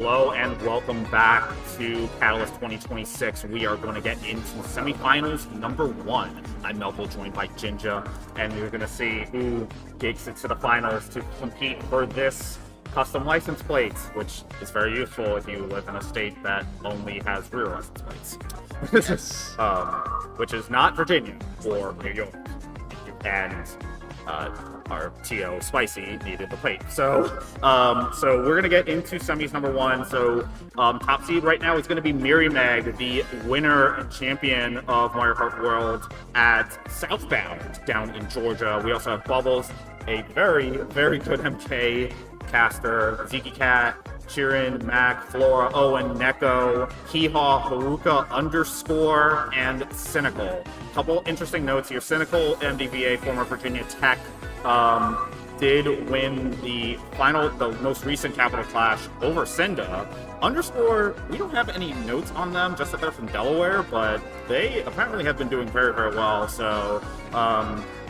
Hello and welcome back to Catalyst 2026. We are going to get into semifinals number 1. I'm melpool, joined by Ginja, and we're going to see who gets into the finals to compete for this custom license plates, which is very useful if you live in a state that only has rear license plates. Yes. Which is not Virginia or New York. And our TO Spicy needed the plate. So we're gonna get into semis number 1. So top seed right now is gonna be Mirymeg, the winner and champion of Mario Kart World at Southbound down in Georgia. We also have Bubbles, a very, very good MK caster, Zekiecat, Chrin, Mac, Flora, Owen, Neko, HeeHaw, Haruka _, and Cynical. Couple interesting notes here. Cynical, MDVA, former Virginia Tech, did win the most recent Capital Clash over Cinda. _, we don't have any notes on them, just that they're from Delaware, but they apparently have been doing very, very well. So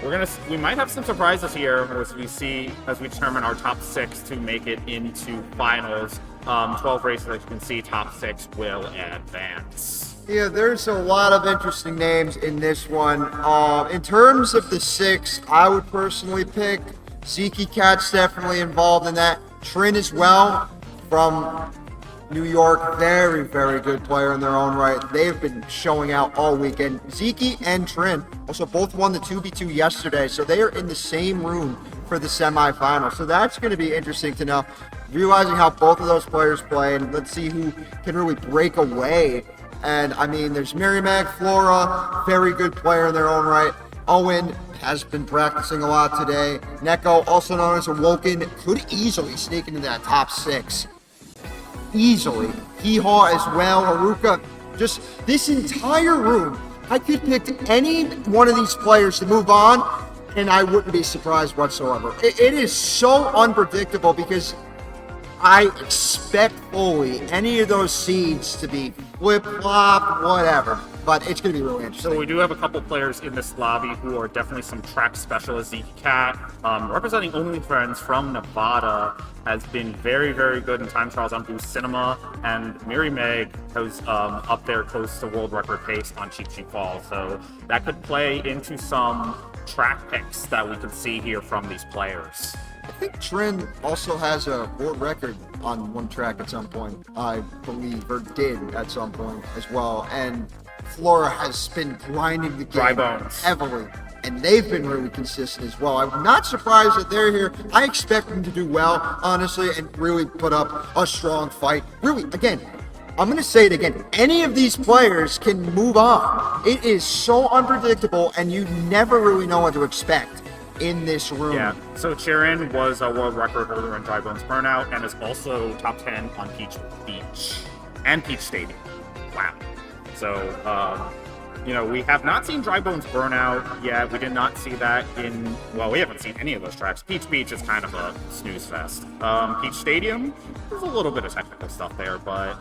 we might have some surprises here as we determine our top 6 to make it into finals. 12 races, as you can see, top 6 will advance. Yeah, there's a lot of interesting names in this one. In terms of the 6, I would personally pick Zekiecat's definitely involved in that. Chrin as well, from New York, very, very good player in their own right. They've been showing out all weekend. Zeke and Chrin also both won the 2v2 yesterday, so they are in the same room for the semifinals. So that's going to be interesting to know, realizing how both of those players play, and let's see who can really break away. And I mean, there's Mirymeg, Flora, very good player in their own right. Owen has been practicing a lot today. Neko, also known as Awoken, could easily sneak into that top 6. Easily. HeeHaw as well, Haruka. Just this entire room, I could pick any one of these players to move on, and I wouldn't be surprised whatsoever. It is so unpredictable because I expect fully any of those seeds to be flip-flop, whatever. But it's going to be really interesting. So we do have a couple players in this lobby who are definitely some track specialists. Zekiecat, representing Only Friends from Nevada, has been very, very good in time trials on Boost Cinema, and Mirymeg who's up there close to world record pace on Cheep Cheep Falls. So that could play into some track picks that we can see here from these players. I think Chrin also has a world record on one track at some point, I believe, or did at some point as well. And Flora has been grinding the game heavily, and they've been really consistent as well. I'm not surprised that they're here. I expect them to do well, honestly, and really put up a strong fight. Really, again, I'm going to say it again. Any of these players can move on. It is so unpredictable, and you never really know what to expect in this room. Yeah, so Chrin was a world record holder in Bones Burnout and is also top 10 on Peach Beach and Peach Stadium. Wow. So, we have not seen Bones Burnout yet. We did not see that we haven't seen any of those tracks. Peach Beach is kind of a snooze fest. Peach Stadium, there's a little bit of technical stuff there, but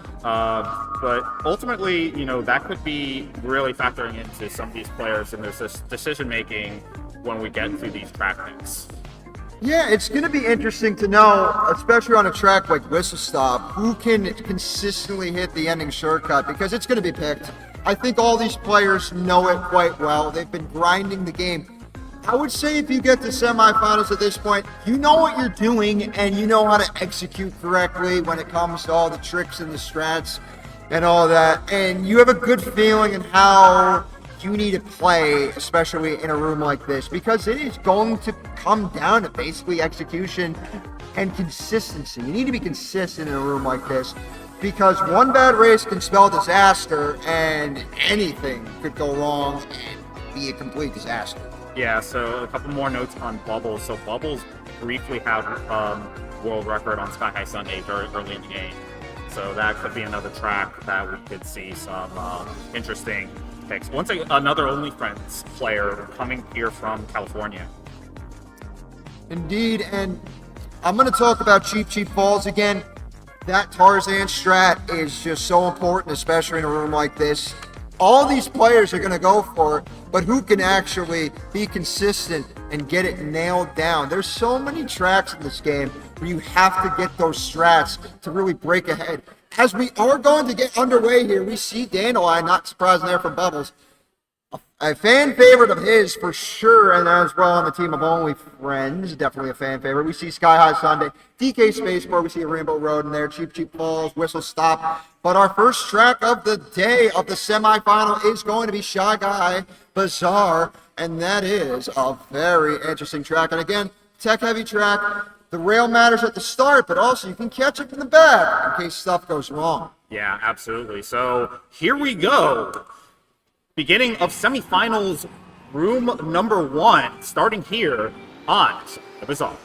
ultimately, that could be really factoring into some of these players and there's this decision making when we get through these track picks. Yeah, it's going to be interesting to know, especially on a track like Whistle Stop, who can consistently hit the ending shortcut, because it's going to be picked. I think all these players know it quite well. They've been grinding the game. I would say if you get to semifinals at this point, you know what you're doing and you know how to execute correctly when it comes to all the tricks and the strats and all that. And you have a good feeling in how you need to play, especially in a room like this, because it is going to come down to basically execution and consistency. You need to be consistent in a room like this, because one bad race can spell disaster and anything could go wrong and be a complete disaster. Yeah, so a couple more notes on Bubbles. So Bubbles briefly had world record on Sky High Sundae very early in the game. So that could be another track that we could see some interesting picks. Once another Only Friends player coming here from California. Indeed, and I'm going to talk about Cheep Cheep Falls again. That Tarzan strat is just so important, especially in a room like this. All these players are going to go for it, but who can actually be consistent and get it nailed down? There's so many tracks in this game where you have to get those strats to really break ahead. As we are going to get underway here, we see Dandelion, not surprising there from Bubbles. A fan favorite of his for sure, and as well on the team of Only Friends, definitely a fan favorite. We see Sky High Sundae, DK Spaceport, we see a Rainbow Road in there, Cheep Cheep Falls, Whistle Stop. But our first track of the day of the semifinal is going to be Shy Guy Bazaar, and that is a very interesting track. And again, tech-heavy track. The rail matters at the start, but also you can catch up in the back in case stuff goes wrong. Yeah, absolutely. So here we go. Beginning of semifinals, room number 1, starting here on the Bazaar.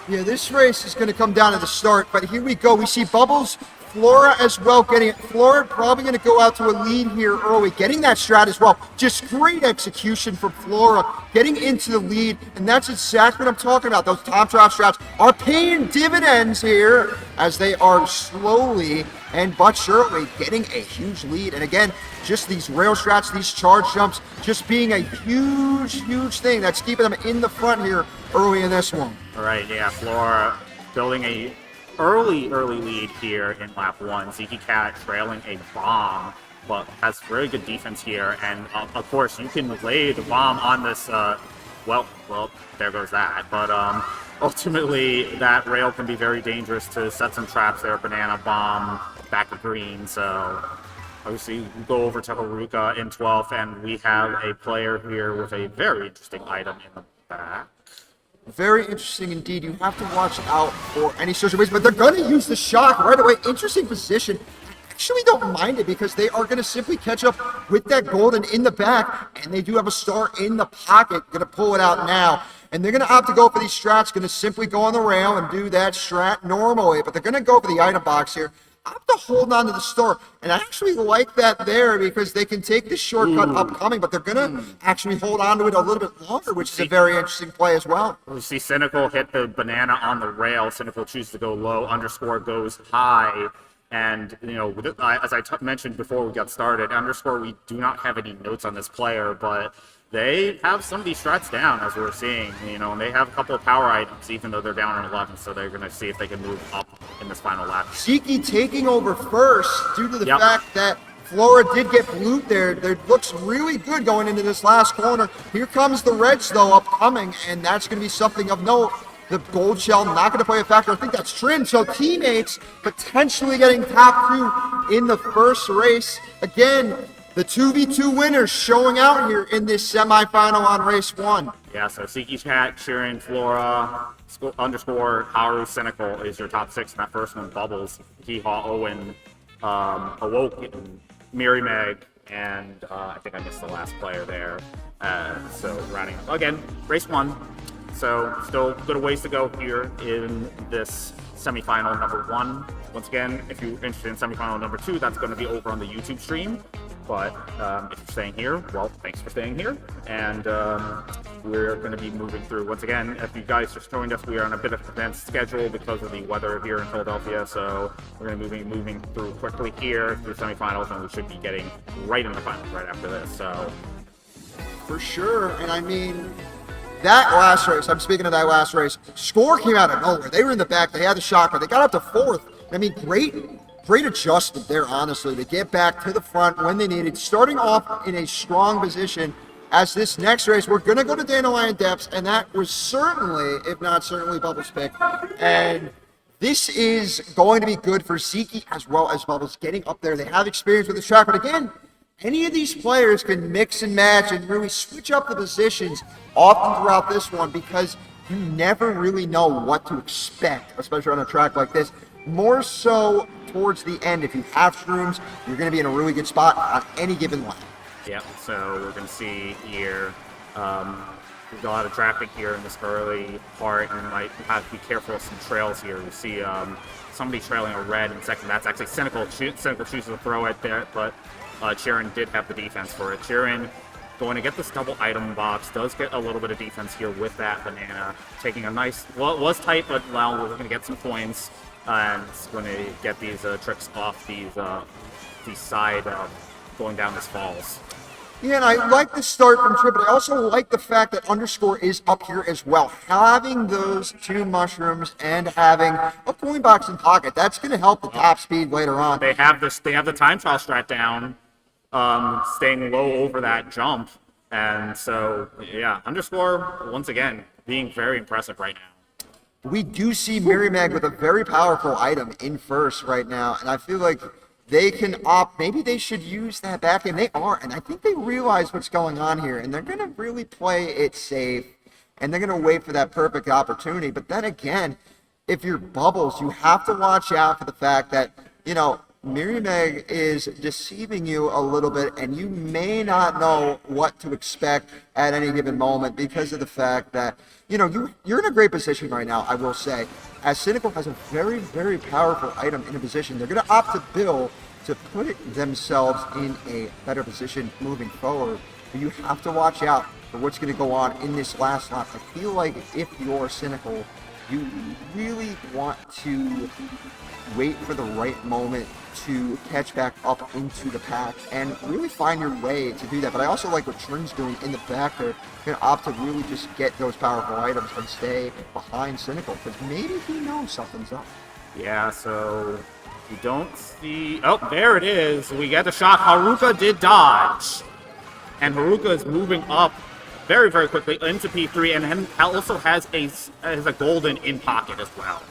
Yeah, this race is going to come down at the start, but here we go. We see Bubbles, Flora as well getting it. Flora probably going to go out to a lead here early, getting that strat as well. Just great execution from Flora, getting into the lead, and that's exactly what I'm talking about. Those top drop strats are paying dividends here as they are slowly and but surely getting a huge lead. And again, just these rail strats, these charge jumps, just being a huge thing that's keeping them in the front here early in this one. All right, yeah, Flora building a early lead here in lap 1. Zekiecat trailing a bomb, but has very good defense here. And of course, you can lay the bomb on this. Well, there goes that. But ultimately, that rail can be very dangerous to set some traps there. Banana bomb, back of green. So obviously, we go over to Haruka in 12th, and we have a player here with a very interesting item in the back. Very interesting indeed. You have to watch out for any social ways, but they're going to use the shock right away. Interesting position. I actually don't mind it because they are going to simply catch up with that golden in the back, and they do have a star in the pocket. Going to pull it out now. And they're going to opt to go for these strats, going to simply go on the rail and do that strat normally, but they're going to go for the item box here. Opt to hold on to the star, and I actually like that there because they can take the shortcut upcoming, but they're going to actually hold on to it a little bit longer, which is a very interesting play as well. We see Cynical hit the banana on the rail. Cynical chooses to go low, underscore goes high. And, you know, as I mentioned before we got started, underscore, we do not have any notes on this player, but they have some of these strats down, as we're seeing, you know, and they have a couple of power items, even though they're down in 11, so they're going to see if they can move up in this final lap. Zeke taking over first due to the fact that Flora did get blued there. It looks really good going into this last corner. Here comes the Reds, though, upcoming, and that's going to be something of note. The gold shell not going to play a factor. I think that's Chrin. So teammates potentially getting top 2 in the first race. Again, the 2v2 winners showing out here in this semifinal on race 1. Yeah, so Zekiecat, Chrin, Flora, underscore, Haru, Cynical is your top 6 in that first one. Bubbles, HeeHaw, Owen, Awoke, Mirymeg, and I think I missed the last player there. So rounding up again, race 1. So still good ways to go here in this semifinal number 1. Once again, if you're interested in semifinal number 2, that's going to be over on the YouTube stream. But if you're staying here, well, thanks for staying here. And we're going to be moving through. Once again, if you guys just joined us, we are on a bit of a condensed schedule because of the weather here in Philadelphia. So we're going to be moving through quickly here through semifinals, and we should be getting right in the finals right after this. So for sure. And I mean, that last race, I'm speaking of that last race, score came out of nowhere. They were in the back. They had the shock, but they got up to 4th. I mean, great adjustment there, honestly, to get back to the front when they needed, starting off in a strong position. As this next race, we're going to go to Dandelion Depths, and that was certainly, if not certainly, Bubbles' pick. And this is going to be good for Zeke as well as Bubbles getting up there. They have experience with the track, but again, any of these players can mix and match and really switch up the positions often throughout this one because you never really know what to expect, especially on a track like this. More so towards the end, if you have shrooms, you're going to be in a really good spot on any given lap. Yeah, so we're going to see here, there's a lot of traffic here in this early part, and you might have to be careful of some trails here. We see somebody trailing a red in second. That's actually Cynical. Cynical chooses to throw it there, but Chrin did have the defense for it. Chrin going to get this double item box, does get a little bit of defense here with that banana, taking a nice, well, it was tight, but well, we're going to get some coins, and it's going to get these tricks off these side going down this falls. Yeah, and I like the start from Trip, but I also like the fact that underscore is up here as well. Having those 2 mushrooms and having a coin box in pocket, that's going to help the top speed later on. They have this. They have the time trial strat down, staying low over that jump, and so yeah, underscore once again being very impressive right now. We do see Mirymeg with a very powerful item in first right now, and I feel like they can opt, maybe they should use that back, and they are, and I think they realize what's going on here, and they're going to really play it safe, and they're going to wait for that perfect opportunity. But then again, if you're Bubbles, you have to watch out for the fact that, you know, Mirymeg is deceiving you a little bit, and you may not know what to expect at any given moment because of the fact that, you know, you're in a great position right now, I will say. As Cynical has a very, very powerful item in a position, they're going to opt to build to put themselves in a better position moving forward. But you have to watch out for what's going to go on in this last lap. I feel like if you're Cynical, you really want to wait for the right moment to catch back up into the pack and really find your way to do that. But I also like what Chrin's doing in the back there. Going to opt to really just get those powerful items and stay behind Cynical because maybe he knows something's up. Yeah, so we don't see... Oh, there it is. We get the shot. Haruka did dodge. And Haruka is moving up very, very quickly into P3 and also has a golden in pocket as well.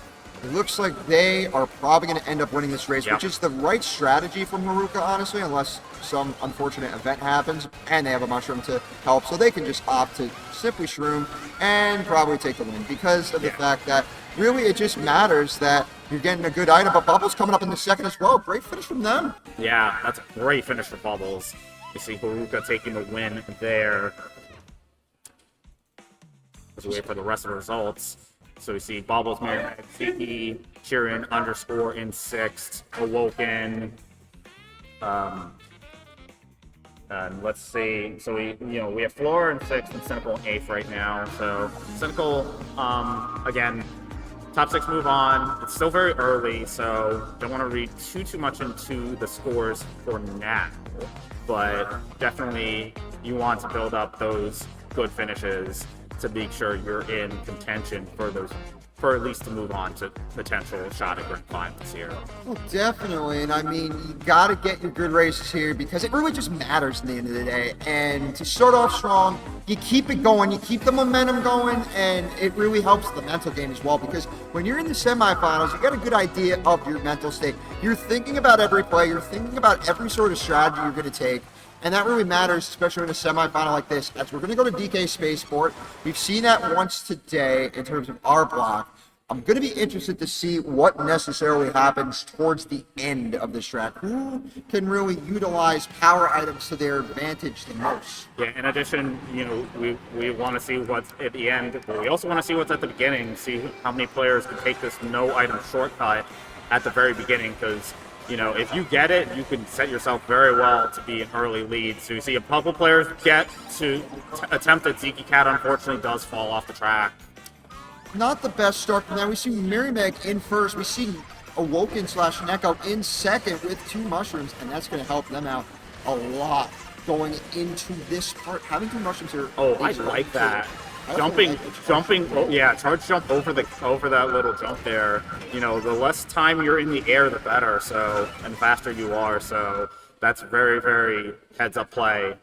It looks like they are probably going to end up winning this race, Yep. which is the right strategy from Haruka, honestly, unless some unfortunate event happens and they have a mushroom to help. So they can just opt to simply shroom and probably take the win because of the fact that really it just matters that you're getting a good item. But Bubbles coming up in the second as well. Great finish from them. Yeah, that's a great finish for Bubbles. You see Haruka taking the win there. As we wait for the rest of the results. So we see Bubbles, Mirymeg, Zeke, Chrin, underscore in 6th, Awoken. And let's see. So we have Flora in 6th and Cynical in 8th right now. So Cynical, again, top 6 move on. It's still very early, so don't want to read too much into the scores for now. But definitely you want to build up those good finishes to make sure you're in contention for at least to move on to potential shot at Grand Final this year. Well, definitely, and I mean, you got to get your good races here because it really just matters in the end of the day. And to start off strong, you keep it going, you keep the momentum going, and it really helps the mental game as well because when you're in the semifinals, you got a good idea of your mental state. You're thinking about every play, you're thinking about every sort of strategy you're going to take. And that really matters, especially in a semifinal like this, as we're going to go to DK Spaceport. We've seen that once today in terms of our block. I'm going to be interested to see what necessarily happens towards the end of this track. Who can really utilize power items to their advantage the most? Yeah, in addition, we want to see what's at the end, but we also want to see what's at the beginning, see how many players can take this no-item shortcut at the very beginning, because if you get it, you can set yourself very well to be an early lead. So you see a couple players get to attempt at Zekiecat, unfortunately does fall off the track. Not the best start from that. We see Mirymeg in first. We see Awoken / Neko in second with 2 mushrooms, and that's going to help them out a lot going into this part. Having 2 mushrooms here. Oh, I like that. Jumping, charge jump over that little jump there. The less time you're in the air, the better. So, and faster you are. So that's very, very heads up play.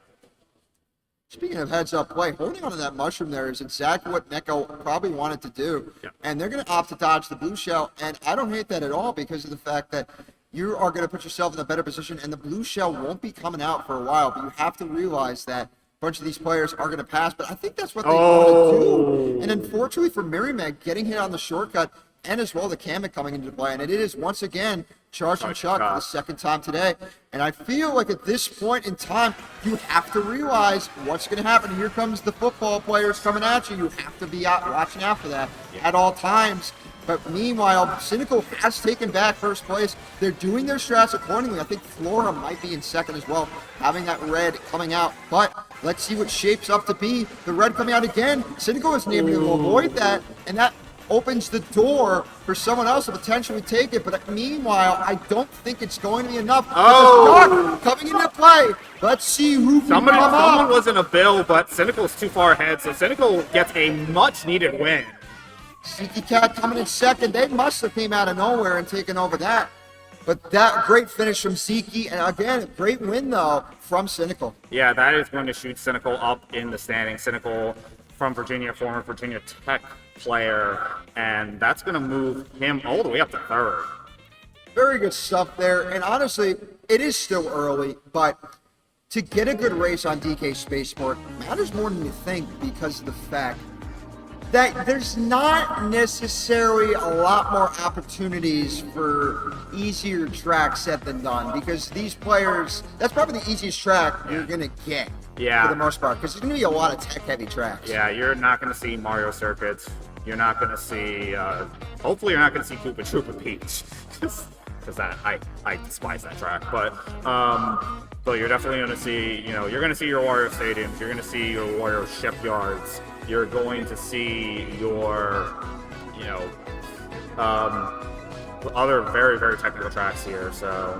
Speaking of heads up play, holding onto that mushroom there is exactly what Neko probably wanted to do. Yep. And they're going to opt to dodge the blue shell. And I don't hate that at all because of the fact that you are going to put yourself in a better position and the blue shell won't be coming out for a while. But you have to realize that bunch of these players are going to pass, but I think that's what they want to do. And unfortunately for Mirymeg, getting hit on the shortcut and as well the Kamek coming into play, and it is once again Charge and Chuck for the second time today. And I feel like at this point in time, you have to realize what's going to happen. Here comes the football players coming at you. You have to be watching out for that at all times. But meanwhile, Cynical has taken back first place. They're doing their strats accordingly. I think Flora might be in second as well, having that red coming out. But let's see what shapes up to be. The red coming out again. Cynical is able to avoid that, and that opens the door for someone else to potentially take it. But meanwhile, I don't think it's going to be enough. Oh! Coming into play. Let's see who can come up. Someone was in a bill, but Cynical's too far ahead, so Cynical gets a much-needed win. Zekiecat coming in second. They must have came out of nowhere and taken over that. But that great finish from Zeke, and again, a great win though from Cynical. Yeah, that is going to shoot Cynical up in the standings. Cynical from Virginia, former Virginia Tech player, and that's going to move him all the way up to third. Very good stuff there, and honestly, it is still early, but to get a good race on DK Spaceport matters more than you think because of the fact that there's not necessarily a lot more opportunities for easier tracks said than done because these players, that's probably the easiest track you're going to get for the most part because there's going to be a lot of tech-heavy tracks. Yeah, you're not going to see Mario circuits. You're not going to see, hopefully you're not going to see Koopa Troopa Peach because that I despise that track. But you're definitely going to see, you're going to see your Wario Stadiums. You're going to see your Wario Shipyards. You're going to see your, other very, very technical tracks here. So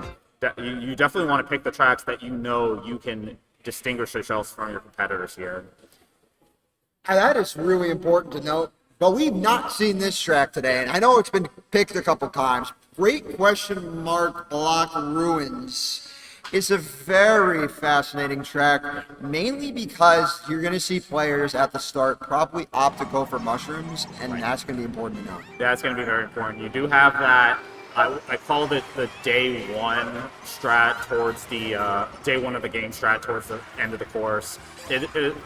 you definitely want to pick the tracks that you can distinguish yourselves from your competitors here. And that is really important to note. But we've not seen this track today, and I know it's been picked a couple times. Great Question Mark Block Ruins is a very fascinating track, mainly because you're going to see players at the start probably opt to go for mushrooms, and that's going to be important to know. That's going to be very important. You do have that, I called it the day one strat towards the, day one of the game strat towards the end of the course.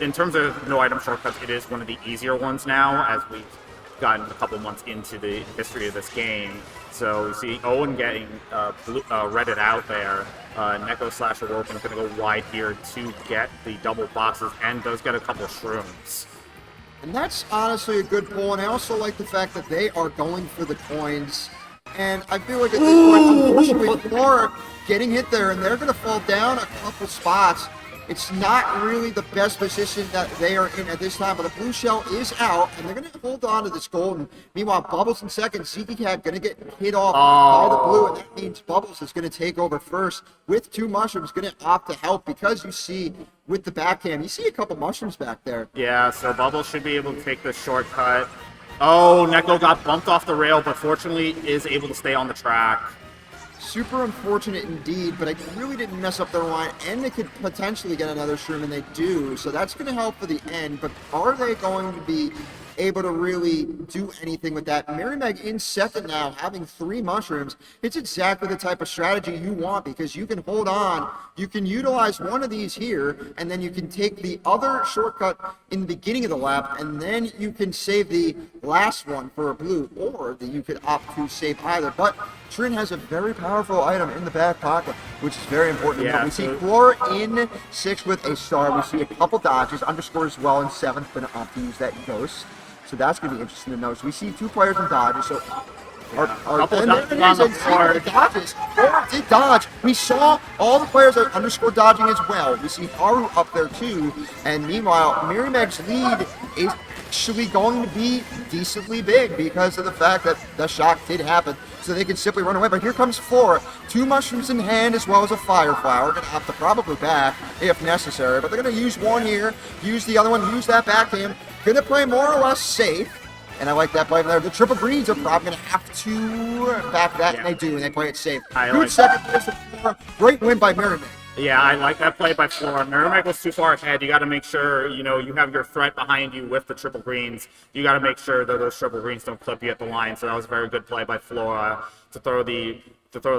In terms of no item shortcuts, it is one of the easier ones now, as we've gotten a couple months into the history of this game. So we see Owen getting redded out there. Neko / Awoken is going to go wide here to get the double boxes and does get a couple shrooms. And that's honestly a good pull, and I also like the fact that they are going for the coins. And I feel like at this point, unfortunately, Flora getting hit there, and they're going to fall down a couple spots. It's not really the best position that they are in at this time, but the blue shell is out, and they're going to hold on to this golden. Meanwhile, Bubbles in second, Zekiecat going to get hit off by the blue, and that means Bubbles is going to take over first with two mushrooms, going to opt to help because you see with the backhand, you see a couple mushrooms back there. Yeah, so Bubbles should be able to take the shortcut. Oh, Neko got bumped off the rail, but fortunately is able to stay on the track. Super unfortunate indeed, but I really didn't mess up their line, and they could potentially get another shroom, and they do, so that's going to help for the end, but are they going to be able to really do anything with that? Mirymeg in second now, having 3 mushrooms. It's exactly the type of strategy you want because you can hold on, you can utilize one of these here, and then you can take the other shortcut in the beginning of the lap, and then you can save the last one for a blue, or that you could opt to save either. But Chrin has a very powerful item in the back pocket, which is very important. Yeah, we see Flora in 6th with a star. We see a couple dodges, underscore as well in 7th, but opt to use that ghost. So that's going to be interesting to know. So we see 2 players in dodges. So dodges. Flora did dodge. We saw all the players are underscore dodging as well. We see Haru up there too. And meanwhile, Mirymeg's lead is actually going to be decently big because of the fact that the shock did happen. So they can simply run away. But here comes Flora. 2 mushrooms in hand as well as a fire flower. Going to have to probably back if necessary. But they're going to use one here, use the other one, use that backhand. Going to play more or less safe. And I like that play from there. The triple greens are probably going to have to back that, and they do, and they play it safe. Good second place for Flora. Great win by Mirymeg. Yeah, I like that play by Flora. Mirymeg was too far ahead. You got to make sure, you have your threat behind you with the triple greens. You got to make sure that those triple greens don't clip you at the line. So that was a very good play by Flora to throw the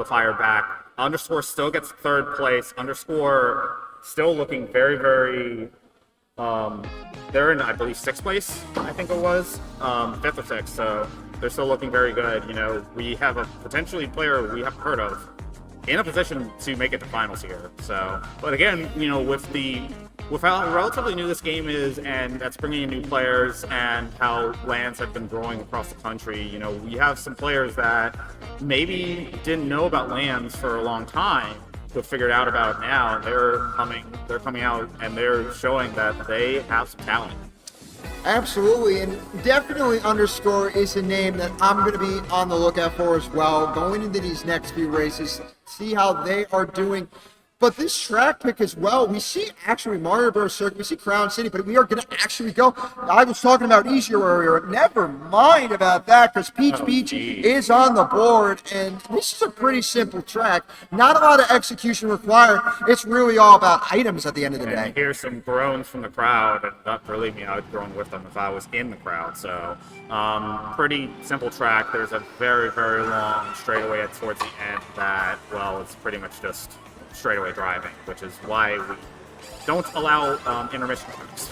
fire back. Underscore still gets 3rd place. Underscore still looking very, very. They're in, I believe, 6th place. I think it was 5th or 6th. So they're still looking very good. We have a potentially player we haven't heard of in a position to make it to finals here. So, but again, with how relatively new this game is, and that's bringing in new players, and how lands have been growing across the country, we have some players that maybe didn't know about lands for a long time, but figured out about it now. They're coming out, and they're showing that they have some talent. Absolutely, and definitely underscore is a name that I'm going to be on the lookout for as well, going into these next few races, see how they are doing. But this track pick as well, we see actually Mario Bros. Circuit, we see Crown City, but we are going to actually go. I was talking about easier earlier. Never mind about that, because Peach Beach is on the board, and this is a pretty simple track. Not a lot of execution required. It's really all about items at the end of the day. And here's some groans from the crowd, and believe me, I would groan with them if I was in the crowd. So, pretty simple track. There's a very, very long straightaway towards the end that, well, it's pretty much just straightaway driving, which is why we don't allow intermission times.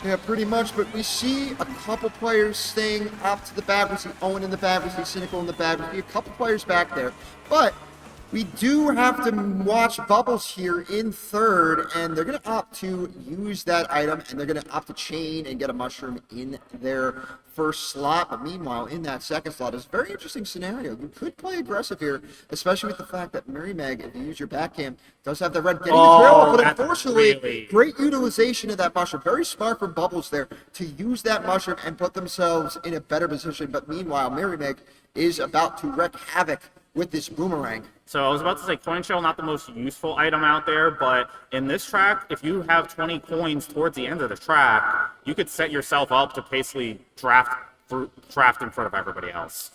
Yeah, pretty much, but we see a couple players staying up to the back. We see Owen in the back, we see Cynical in the back, we see a couple players back there. But we do have to watch Bubbles here in third, and they're going to opt to use that item, and they're going to opt to chain and get a mushroom in their first slot. But meanwhile, in that second slot is a very interesting scenario. You could play aggressive here, especially with the fact that Mirymeg, if you use your backhand, does have the red getting the trail, but unfortunately, great utilization of that mushroom. Very smart from Bubbles there to use that mushroom and put themselves in a better position. But meanwhile, Mirymeg is about to wreak havoc with this boomerang. So I was about to say coin shell, not the most useful item out there, but in this track, if you have 20 coins towards the end of the track, you could set yourself up to basically draft in front of everybody else.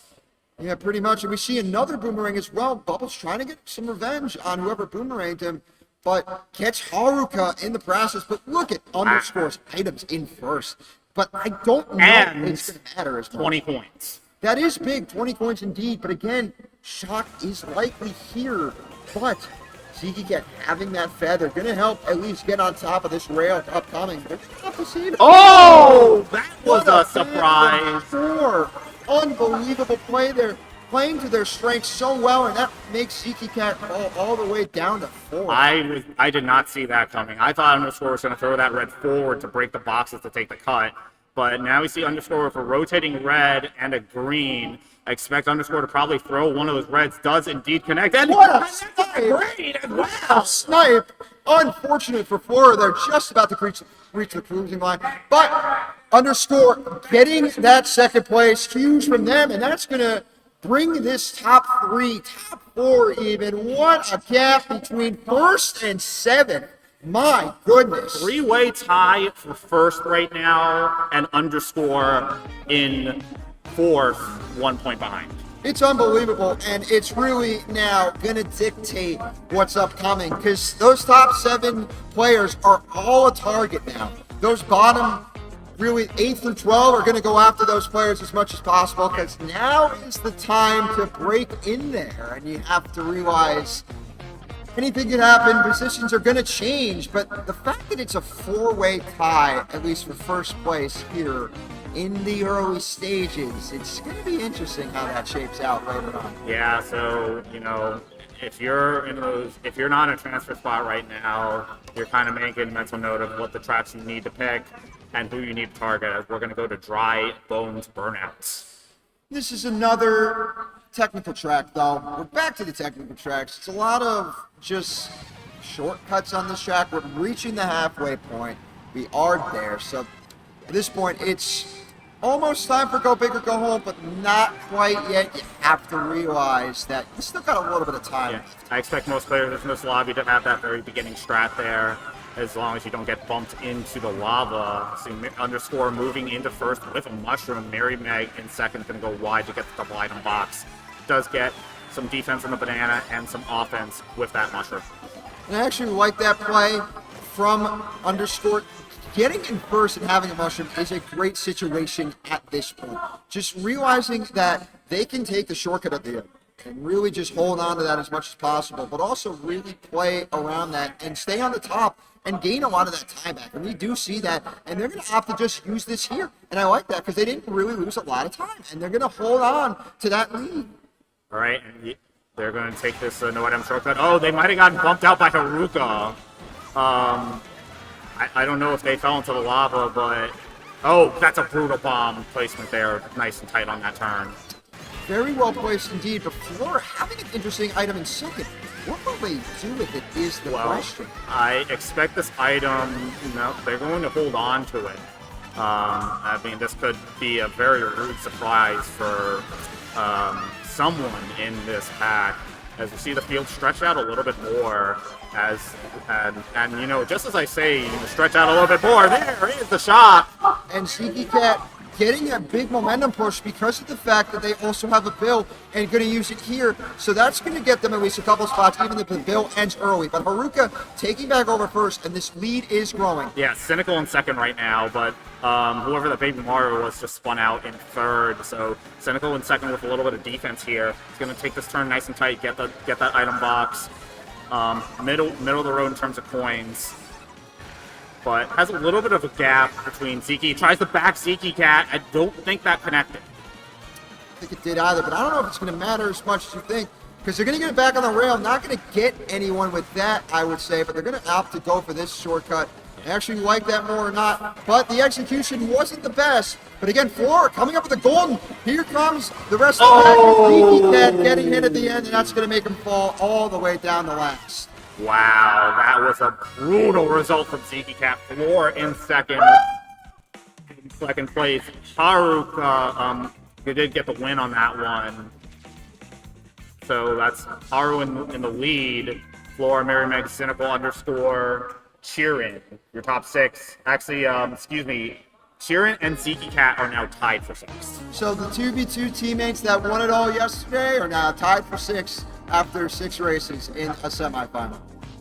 Yeah, pretty much. And we see another boomerang as well. Bubbles trying to get some revenge on whoever boomeranged him, but gets Haruka in the process. But look at underscores items in first. But I don't know if it's going to matter as much. 20 coins. That is big, 20 coins indeed. But again, shock is likely here. But Zekiecat having that feather going to help at least get on top of this rail upcoming. They're going to have to see it. Oh, that was a surprise. Unbelievable play there. Playing to their strengths so well, and that makes Zekiecat fall all the way down to 4. I did not see that coming. I thought Underscore was going to throw that red forward to break the boxes to take the cut. But now we see Underscore with a rotating red and a green. I expect Underscore to probably throw one of those reds. Does indeed connect. And what a snipe! Wow, snipe! Unfortunate for Flora. They're just about to reach the cruising line. But Underscore getting that second place, huge from them, and that's going to bring this top 4 even. What a gap between first and 7th. My goodness. 3-way tie for first right now, and Underscore in 4th, 1 point behind. It's unbelievable, and it's really now going to dictate what's upcoming, because those top 7 players are all a target now. Those bottom, really 8 through 12, are going to go after those players as much as possible, because now is the time to break in there, and you have to realize anything can happen, positions are going to change, but the fact that it's a 4-way tie, at least for first place here in the early stages, it's going to be interesting how that shapes out later on. Yeah, so, if you're not in a transfer spot right now, you're kind of making mental note of what the tracks you need to pick and who you need to target, as we're going to go to dry Bones Burnout. This is another technical track, though. We're back to the technical tracks. It's a lot of just shortcuts on this track. We're reaching the halfway point. We are there. So at this point, it's almost time for go big or go home, but not quite yet. You have to realize that you still got a little bit of time. Yeah, I expect most players in this lobby to have that very beginning strat there, as long as you don't get bumped into the lava. See Underscore moving into first with a mushroom. Mirymeg in second, going to go wide to get the double item box. Does get some defense on the banana and some offense with that mushroom. And I actually like that play from Underscore. Getting in first and having a mushroom is a great situation at this point. Just realizing that they can take the shortcut at the end and really just hold on to that as much as possible, but also really play around that and stay on the top and gain a lot of that time back. And we do see that, and they're going to have to just use this here. And I like that because they didn't really lose a lot of time, and they're going to hold on to that lead. All right, and they're going to take this no item shortcut. Oh, they might have gotten bumped out by Haruka. I don't know if they fell into the lava, but oh, that's a brutal bomb placement there. Nice and tight on that turn. Very well placed indeed, but Flora having an interesting item in second. What will they do with it is the question. I expect this item, they're going to hold on to it. I mean, this could be a very rude surprise for someone in this pack. As you see the field stretch out a little bit more, and you know, just as I say, stretch out a little bit more, there is the shot. And Zekiecat getting a big momentum push because of the fact that they also have a bill and going to use it here. So that's going to get them at least a couple spots, even if the bill ends early. But Haruka taking back over first, and this lead is growing. Yeah, Cynical in second right now, but whoever the Baby Mario was just spun out in third. So Cynical in second with a little bit of defense here. He's going to take this turn nice and tight, get that item box. Middle of the road in terms of coins. But has a little bit of a gap between Zeke. Tries to back Zekiecat. I don't think that connected. I think it did either, but I don't know if it's going to matter as much as you think, because they're going to get it back on the rail. Not going to get anyone with that, I would say, but they're going to opt to go for this shortcut. I actually like that more or not, but the execution wasn't the best. But again, Flora coming up with a golden. Here comes the rest of the pack. Zekiecat getting hit at the end, and that's going to make him fall all the way down the last. Wow, that was a brutal result from Zekiecat. Flora in second. In second place. Haruka, who did get the win on that one. So that's Haru in the lead. Flora, Mirymeg, Cynical _ Chrin, your top six. Actually, excuse me, Chrin and Zekiecat are now tied for sixth. So the 2v2 teammates that won it all yesterday are now tied for sixth after 6 races in a semifinal.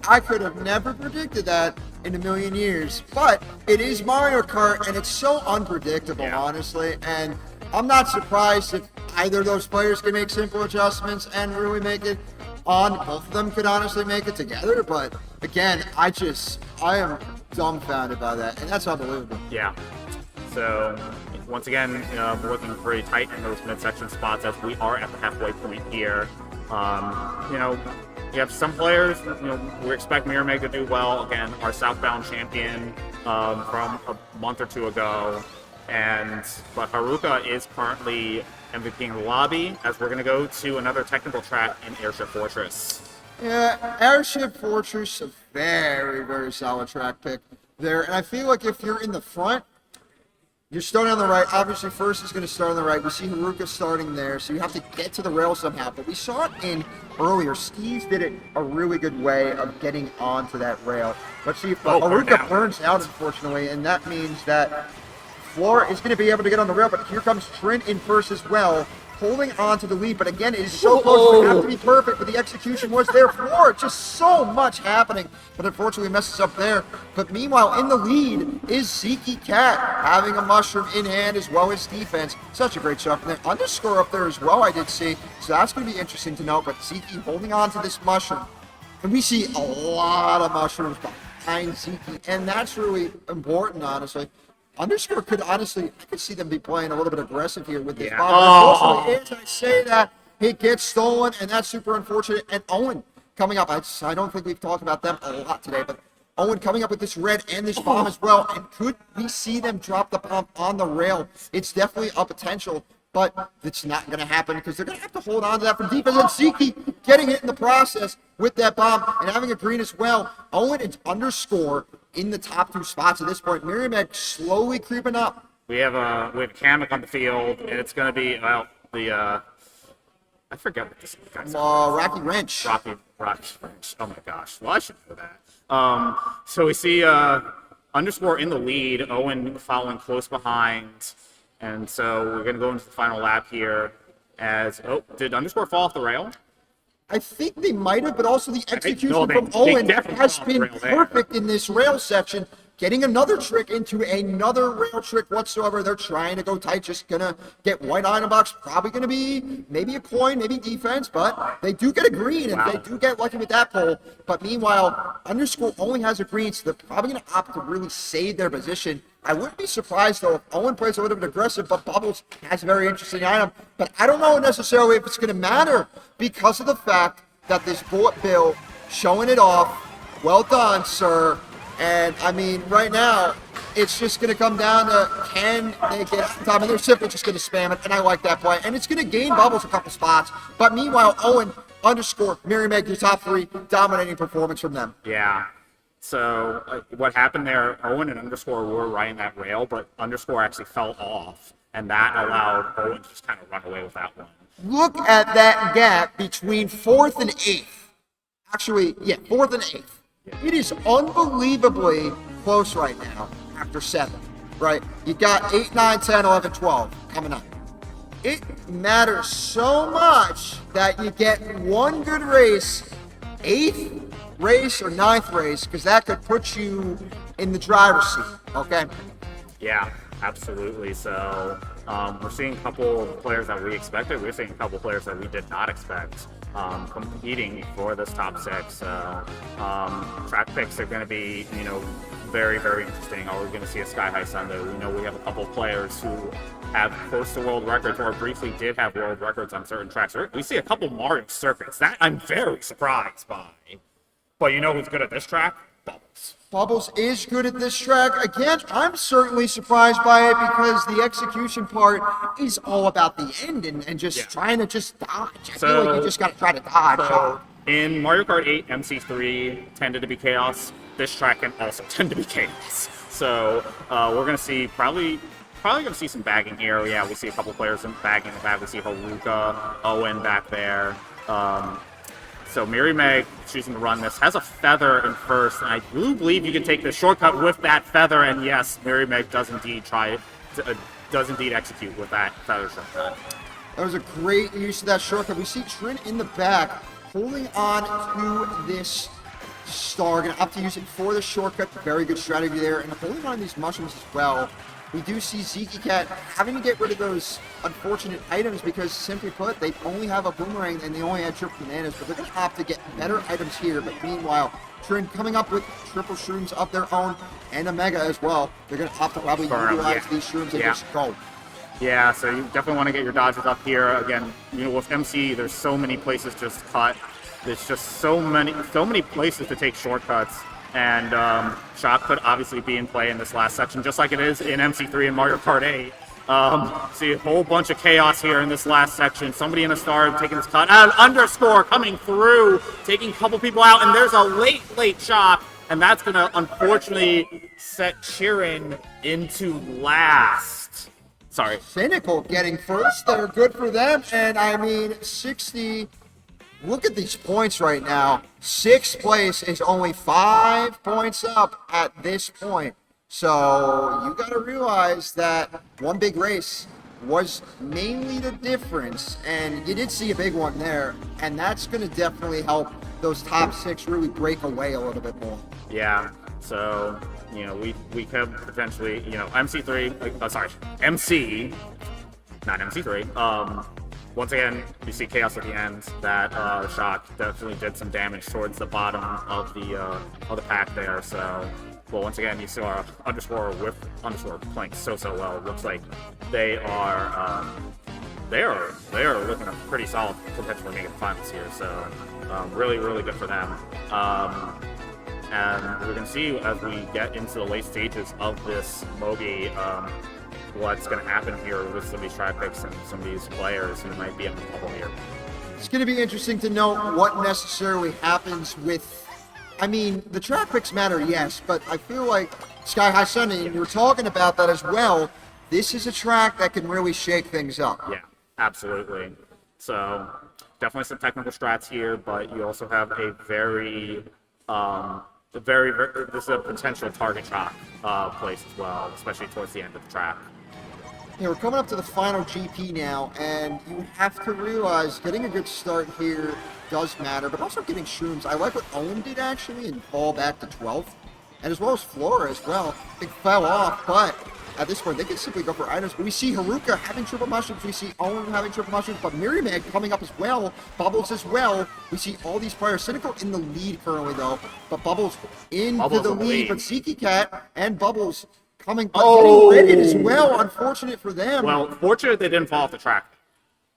I could have never predicted that in a million years, but it is Mario Kart, and it's so unpredictable, honestly, and I'm not surprised if either of those players can make simple adjustments and really make it on. Both of them could honestly make it together, but again, I am dumbfounded by that, and that's unbelievable. Yeah. So once again, we're looking pretty tight in those midsection spots as we are at the halfway point here. You know, you have some players, you know, we expect Mirymeg to do well. Again, our southbound champion from a month or two ago. But Haruka is currently MVP in the lobby as we're going to go to another technical track in Airship Fortress. Yeah, Airship Fortress, a very, very solid track pick there. And I feel like if you're in the front, you're starting on the right. Obviously, first is going to start on the right. We see Haruka starting there, so you have to get to the rail somehow. But we saw it in earlier. Steve did it a really good way of getting onto that rail. Let's see if Haruka burns out, unfortunately, and that means that Flora is going to be able to get on the rail, but here comes Chrin in first as well, holding on to the lead. But again, it is so close. It have to be perfect, but the execution was there. Flora, just so much happening, but unfortunately messes up there. But meanwhile, in the lead is Zekiecat, having a mushroom in hand as well as defense. Such a great shot from there. Underscore up there as well, I did see. So that's going to be interesting to note. But Zeke holding on to this mushroom. And we see a lot of mushrooms behind Zeke, and that's really important, honestly. Underscore could honestly, I could see them be playing a little bit aggressive here with this bomb. Unfortunately, as I say that, it gets stolen, and that's super unfortunate. And Owen coming up, I don't think we've talked about them a lot today, but Owen coming up with this red and this bomb as well. And could we see them drop the bomb on the rail? It's definitely a potential, but it's not going to happen because they're going to have to hold on to that from defense. And Zeke getting hit in the process with that bomb and having a green as well. Owen and Underscore in the top 2 spots at this point. Mirymeg slowly creeping up. We have Kamek on the field, and it's going to be, well, the, I forget what this guy's Rocky Wrench. Rocky Wrench. Oh my gosh. Well, I should know that. So we see Underscore in the lead, Owen following close behind. And so we're going to go into the final lap here as, did Underscore fall off the rail? I think they might have, but also the execution from Owen has been perfect in this rail section. Getting another trick into another rail trick whatsoever. They're trying to go tight, just going to get white item box. Probably going to be maybe a coin, maybe defense, but they do get a green, and they do get lucky with that pole. But meanwhile, Underscore only has a green, so they're probably going to opt to really save their position. I wouldn't be surprised, though, if Owen plays a little bit aggressive, but Bubbles has a very interesting item. But I don't know necessarily if it's going to matter because of the fact that this bullet bill showing it off. Well done, sir. And, I mean, right now, it's just going to come down to can they get time, and they're simply just going to spam it, and I like that play. And it's going to gain Bubbles a couple spots. But meanwhile, Owen, Underscore, Mirymeg, your top 3, dominating performance from them. Yeah. So what happened there, Owen and Underscore were riding that rail, but Underscore actually fell off, and that allowed Owen to just kind of run away with that one. Look at that gap between 4th and 8th. Actually, yeah, 4th and 8th. It is unbelievably close right now after 7, right? You got 8, 9, 10, 11, 12 coming up. It matters so much that you get one good race, 8th race or 9th race, because that could put you in the driver's seat, okay? Yeah, absolutely. So we're seeing a couple of players that we expected. We're seeing a couple of players that we did not expect competing for this top 6. So track picks are going to be, very, very interesting. Are we going to see a Sky High Sunday? We know we have a couple of players who have close to world records or briefly did have world records on certain tracks. We see a couple Mario circuits. That I'm very surprised by. But you know who's good at this track? Bubbles. Bubbles is good at this track. Again, I'm certainly surprised by it because the execution part is all about the end and just trying to just dodge. I feel like you just got to try to dodge. So in Mario Kart 8, MC3 tended to be chaos. This track can also tend to be chaos. So we're going to see probably going to see some bagging here. Yeah, we see a couple players bagging in the back. We see Haruka, Owen back there. So Mirymeg choosing to run this, has a feather in first, and I do believe you can take the shortcut with that feather, and yes, Mirymeg does indeed execute with that feather shortcut. That was a great use of that shortcut. We see Chrin in the back holding on to this star, gonna have to use it for the shortcut. Very good strategy there, and holding on to these mushrooms as well. We do see Zekiecat having to get rid of those unfortunate items because, simply put, they only have a boomerang and they only had triple bananas, but they're going to have to get better items here. But meanwhile, Chrin coming up with triple shrooms of their own and a mega as well. They're going to have to probably utilize these shrooms and just go. Yeah, so you definitely want to get your dodges up here. Again, with MC, there's so many places to just cut. There's just so many places to take shortcuts. And Shock could obviously be in play in this last section, just like it is in MC3 and Mario Kart 8. See a whole bunch of chaos here in this last section. Somebody in a star taking this cut. And Underscore coming through, taking a couple people out. And there's a late Shock. And that's going to, unfortunately, set Chrin into last. Sorry. Cynical getting first. They're good for them. And, 60... Look at these points right now. 6th place is only 5 points up at this point. So you got to realize that one big race was mainly the difference. And you did see a big one there. And that's going to definitely help those top 6 really break away a little bit more. Yeah. So, we could potentially, MC, not MC3. Once again, you see chaos at the end. That Shock definitely did some damage towards the bottom of the pack there. So, well, once again, you saw Underscore playing so well. It looks like they are looking a pretty solid potential for making the finals here. So, really good for them. And we're gonna see as we get into the late stages of this Mogi. What's going to happen here with some of these track picks and some of these players who might be in the bubble here. It's going to be interesting to know what necessarily happens with, the track picks matter, yes, but I feel like Sky High Sunday, and you were talking about that as well, this is a track that can really shake things up. Yeah, absolutely. So definitely some technical strats here, but you also have a very this is a potential target shock place as well, especially towards the end of the track. Yeah, we're coming up to the final GP now, and you have to realize getting a good start here does matter, but also getting shrooms. I like what Owen did, actually, and fall back to 12th, and as well as Flora as well. They fell off, but at this point, they can simply go for items. But we see Haruka having triple mushrooms. We see Owen having triple mushrooms, but Mirymeg coming up as well. Bubbles as well. We see all these players. Cynical in the lead currently, though, but Bubbles into the lead. But Zekiecat and Bubbles coming, but getting rated as well. Unfortunate for them. Well, fortunate they didn't fall off the track.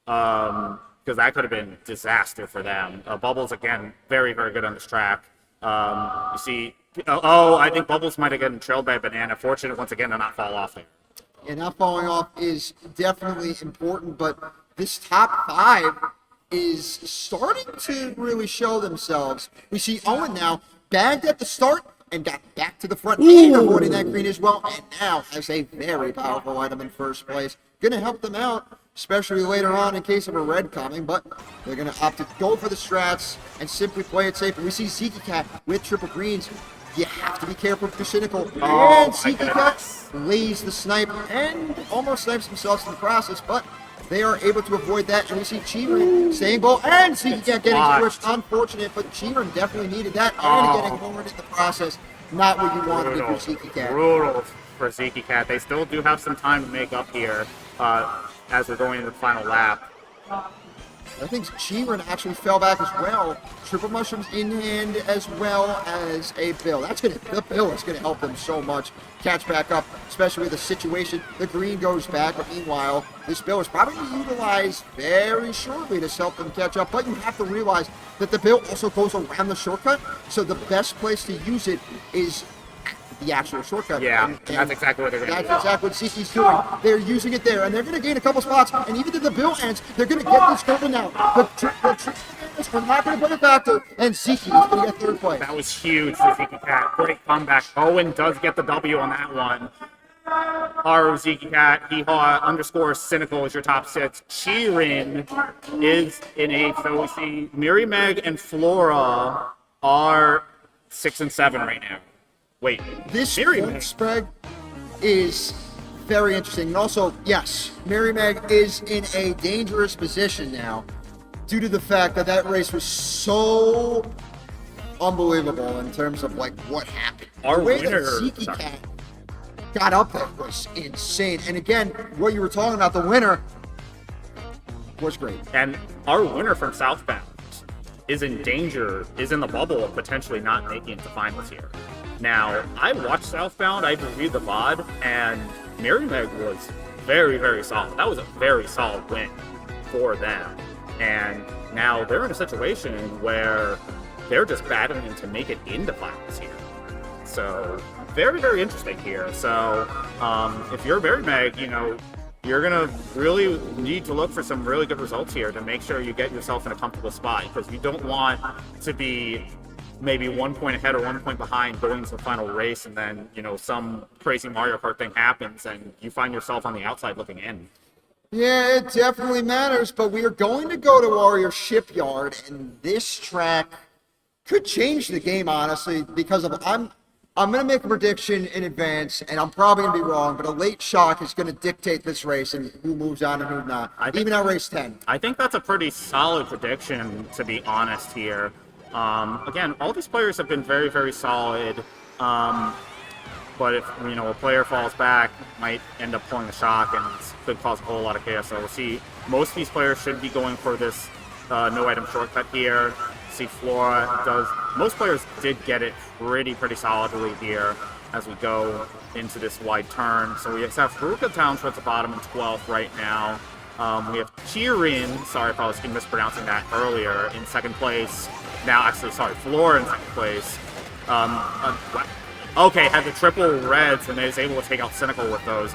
Because that could have been disaster for them. Bubbles, again, very good on this track. You see, I think Bubbles might have gotten trailed by a banana. Fortunate, once again, to not fall off there. Yeah, not falling off is definitely important, but this top 5 is starting to really show themselves. We see Owen now bagged at the start and got back to the front and avoiding that green as well, and now has a very powerful item in first place. Going to help them out, especially later on in case of a red coming, but they're going to opt to go for the strats and simply play it safe. And we see Zekiecat with triple greens. You have to be careful with Cynical. And Zekiecat lays the snipe and almost snipes themselves in the process, but they are able to avoid that. And we see Chrin staying ball and Zekiecat getting squished. Unfortunate, but Chrin definitely needed that and getting forward in the process. Not what you wanted for Zekiecat. Brutal for Zekiecat. They still do have some time to make up here as we're going into the final lap. I think Chrin actually fell back as well. Triple mushrooms in hand as well as a bill. The bill is gonna help them so much. Catch back up, especially with the situation. The green goes back, but meanwhile, this bill is probably gonna be utilized very shortly to help them catch up. But you have to realize that the bill also goes around the shortcut, so the best place to use it is the actual shortcut. Yeah, and that's exactly what they're going to do. That's exactly what Zeke's doing. They're using it there, and they're going to gain a couple spots, and even if the bill ends, they're going to get this golden now. The tricks are not going to play a factor, and Zeke is going to get third place. That was huge for Zekiecat. Great comeback. Owen does get the W on that one. Zekiecat, HeeHaw _ Cynical is your top 6. Chrin is in 8th. So we see Mirymeg and Flora are 6 and 7 right now. Wait, this point spread is very interesting. And also, yes, Mirymeg is in a dangerous position now due to the fact that that race was so unbelievable in terms of like what happened. Our the way winner, that Zekiecat got up there was insane. And again, what you were talking about, the winner was great. And our winner from Southbound is in danger, is in the bubble of potentially not making it to finals here. Now, I watched Southbound, I reviewed the VOD, and Mirymeg was very, very solid. That was a very solid win for them. And now they're in a situation where they're just battling to make it into finals here. So, very, very interesting here. So, if you're Mirymeg, you know, you're going to really need to look for some really good results here to make sure you get yourself in a comfortable spot, because you don't want to be maybe 1 point ahead or 1 point behind going into the final race, and then, you know, some crazy Mario Kart thing happens and you find yourself on the outside looking in. Yeah, it definitely matters, but we are going to go to Wario Shipyard, and this track could change the game, honestly, because of I'm going to make a prediction in advance, and I'm probably going to be wrong, but a late shock is going to dictate this race and who moves on and who not, even at race 10. I think that's a pretty solid prediction, to be honest here. Again, all these players have been very, very solid, but if, you know, a player falls back, might end up pulling a shock and could cause a whole lot of chaos. So we'll see. Most of these players should be going for this no item shortcut here. See, Flora does. Most players did get it pretty solidly here as we go into this wide turn. So we have Haruka down towards the bottom in 12th right now. We have Chrin, sorry if I was mispronouncing that earlier, in 2nd place. Now, actually, sorry, Flora in 2nd place. Okay, had the triple reds and is able to take out Cynical with those.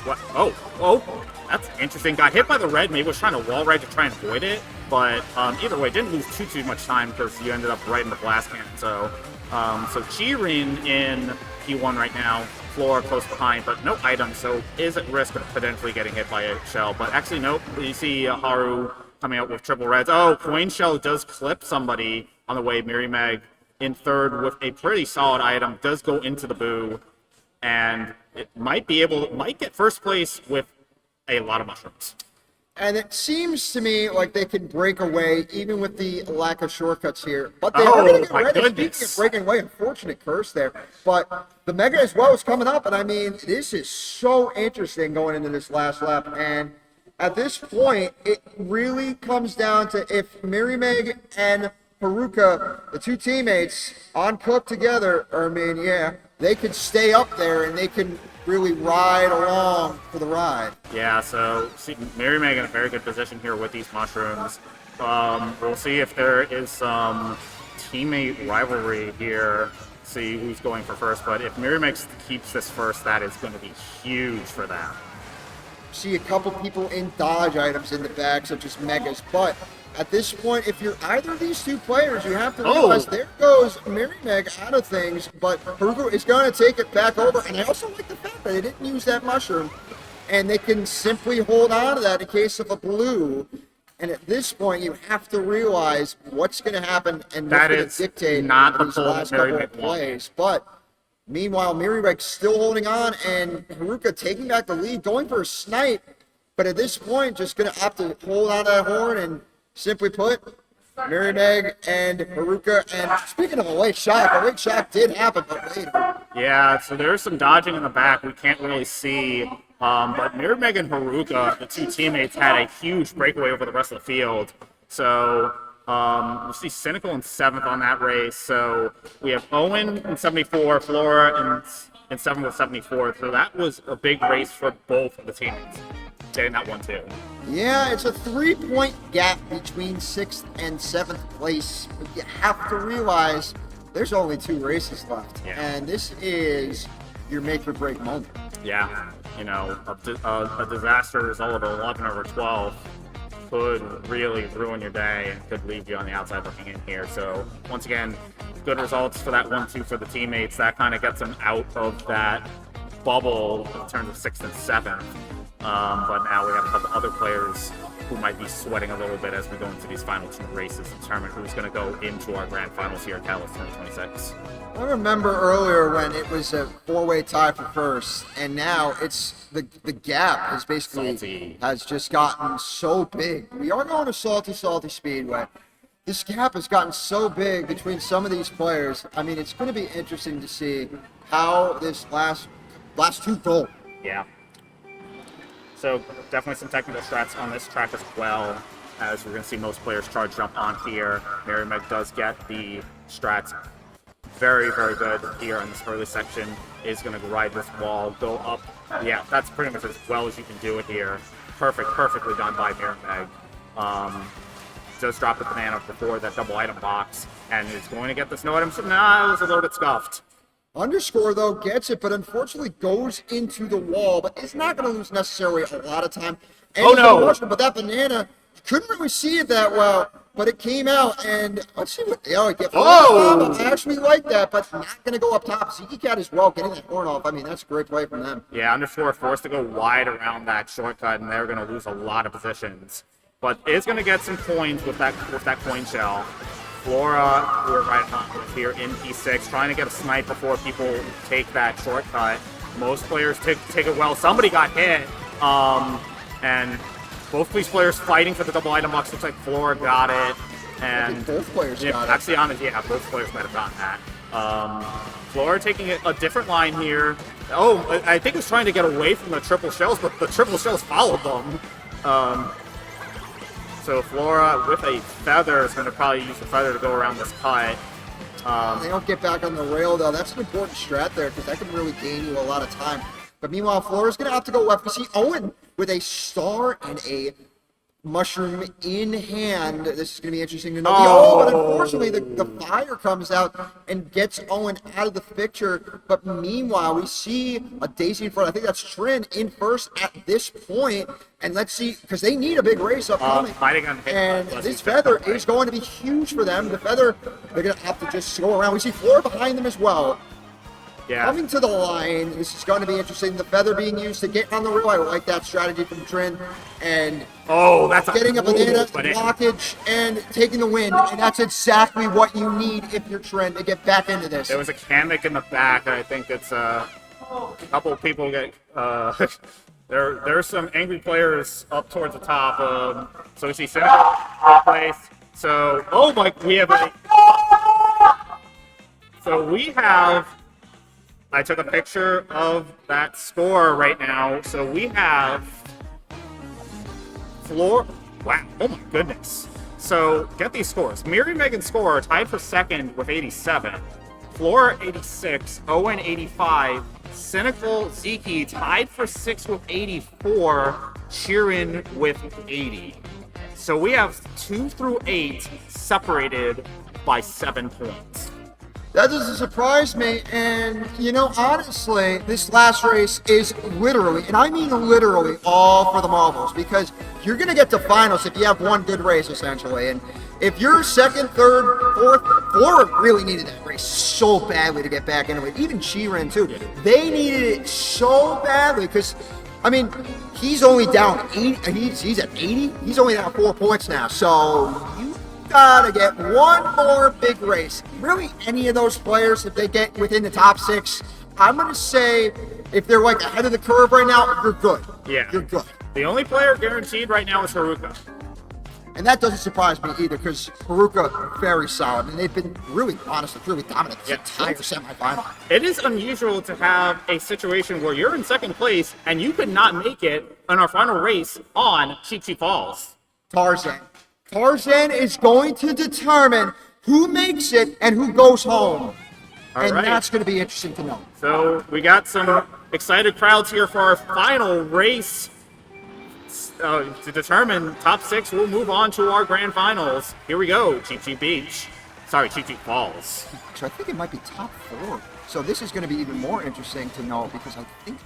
What? Oh, that's interesting. Got hit by the red, maybe was trying to wall ride to try and avoid it, but either way, didn't lose too much time because you ended up right in the blast cannon. So, Chrin in P1 right now. Flora close behind, but no item, so is at risk of potentially getting hit by a shell. But actually, nope. You see Haru coming out with triple reds. Oh, Coin Shell does clip somebody on the way. Mirymeg in 3rd with a pretty solid item, does go into the boo, and it might get 1st place with a lot of mushrooms. And it seems to me like they can break away even with the lack of shortcuts here. But they are going to get ready. Speaking of breaking away, unfortunate curse there. But the Mega as well is coming up, and I mean, this is so interesting going into this last lap. And at this point, it really comes down to if Mirymeg and Haruka, the two teammates, on Cook together, I mean, yeah, they could stay up there and they can really ride along for the ride. Yeah, so see, Mirymeg in a very good position here with these mushrooms. We'll see if there is some teammate rivalry here, see who's going for first, but if Mirymeg keeps this first, that is going to be huge for them. See a couple people in dodge items in the back, such as Megas, but at this point, if you're either of these two players, you have to realize there goes Mirymeg out of things, but Haruka is going to take it back over. And I also like the fact that they didn't use that mushroom, and they can simply hold on to that in case of a blue. And at this point, you have to realize what's going to happen and what's going to dictate not these last couple of plays. But meanwhile, Mirymeg still holding on, and Haruka taking back the lead, going for a snipe. But at this point, just going to have to hold on to that horn and simply put, Mirymeg and Haruka. And speaking of a late shot did happen, but later. Yeah, so there's some dodging in the back. We can't really see. But Mirymeg and Haruka, the two teammates, had a huge breakaway over the rest of the field. So we see Cynical in 7th on that race. So we have Owen in 74, Flora in 7th with 74. So that was a big race for both of the teammates. Getting that one too. Yeah, it's a 3-point gap between 6th and 7th place. But you have to realize there's only 2 races left. Yeah. And this is your make or break moment. Yeah, you know, a disaster result of 11 over 12 could really ruin your day and could leave you on the outside looking in here. So once again, good results for that 1-2 for the teammates. That kind of gets them out of that bubble in terms of 6th and 7th. But now we have a couple other players who might be sweating a little bit as we go into these final 2 races to determine who's going to go into our grand finals here at Catalyst 2026. I remember earlier when it was a 4-way tie for first, and now it's the gap has basically has just gotten so big. We are going to Salty Speedway. This gap has gotten so big between some of these players. I mean, it's going to be interesting to see how this last 2 go. Yeah. So definitely some technical strats on this track as well, as we're going to see most players charge jump on here. Mirymeg does get the strats very, very good here in this early section. Is going to ride this wall, go up. Yeah, that's pretty much as well as you can do it here. Perfectly done by Mirymeg. Does drop the banana before that double item box, and is going to get this no item. So now it was a little bit scuffed. Underscore, though, gets it, but unfortunately goes into the wall, but it's not going to lose necessarily a lot of time. And but that banana, couldn't really see it that well, but it came out, and let's see what they get. I actually like that, but not going to go up top. Zekiecat as well, getting that horn off. I mean, that's a great play from them. Yeah, Underscore forced to go wide around that shortcut, and they're going to lose a lot of positions. But is going to get some coins with that coin shell. Flora, we're right on here in P6, trying to get a snipe before people take that shortcut. Most players take it well. Somebody got hit, and both these players fighting for the double item box. Looks like Flora got it, and both players got it. Actually, both players might have gotten that. Flora taking a different line here. Oh, I think he was trying to get away from the triple shells, but the triple shells followed them. So Flora with a feather is going to probably use the feather to go around this cut. They don't get back on the rail, though. That's an important strat there because that can really gain you a lot of time. But meanwhile, Flora's going to have to go left. We see Owen with a star and a mushroom in hand. This is going to be interesting to know. But unfortunately, the fire comes out and gets Owen out of the picture. But meanwhile, we see a Daisy in front. I think that's Chrin in first at this point. And let's see, because they need a big race upcoming. And this feather is going to be huge for them. The feather, they're going to have to just go around. We see Flora behind them as well. Yeah. Coming to the line, this is going to be interesting. The feather being used to get on the rail. I like that strategy from Chrin. And that's getting a banana blockage and taking the win. And that's exactly what you need if you're Chrin to get back into this. There was a Kamek in the back. I think it's a couple of people get... There's some angry players up towards the top. So we see Cynical place. So, we have... I took a picture of that score right now. So we have Wow, oh my goodness. So get these scores. Mirymeg and Score are tied for second with 87. Flora 86, Owen 85, Cynical, Zeke tied for 6th with 84, Chrin with 80. So we have 2 through 8 separated by 7 points. That doesn't surprise me, and honestly, this last race is literally, and I mean literally, all for the marbles, because you're going to get to finals if you have one good race, essentially. And if you're second, third, fourth, Flora really needed that race so badly to get back into it. Even Chrin, too. Yeah. They needed it so badly because, I mean, he's only down 80. He's at 80. He's only down 4 points now. So you gotta get one more big race. Really, any of those players, if they get within the top 6, I'm going to say if they're like ahead of the curve right now, you're good. Yeah. You're good. The only player guaranteed right now is Haruka. And that doesn't surprise me either because Haruka, very solid. And they've been really, honestly, really dominant this entire semifinal. It is unusual to have a situation where you're in second place and you could not make it in our final race on Cheep Cheep Falls. Tarzan. Tarzan is going to determine who makes it and who goes home. All right. That's going to be interesting to know. So we got some excited crowds here for our final race. To determine top 6, we'll move on to our grand finals. Here we go, Cheep Cheep Beach. Sorry, Cheep Cheep Falls. So I think it might be top 4. So this is going to be even more interesting to know because I believe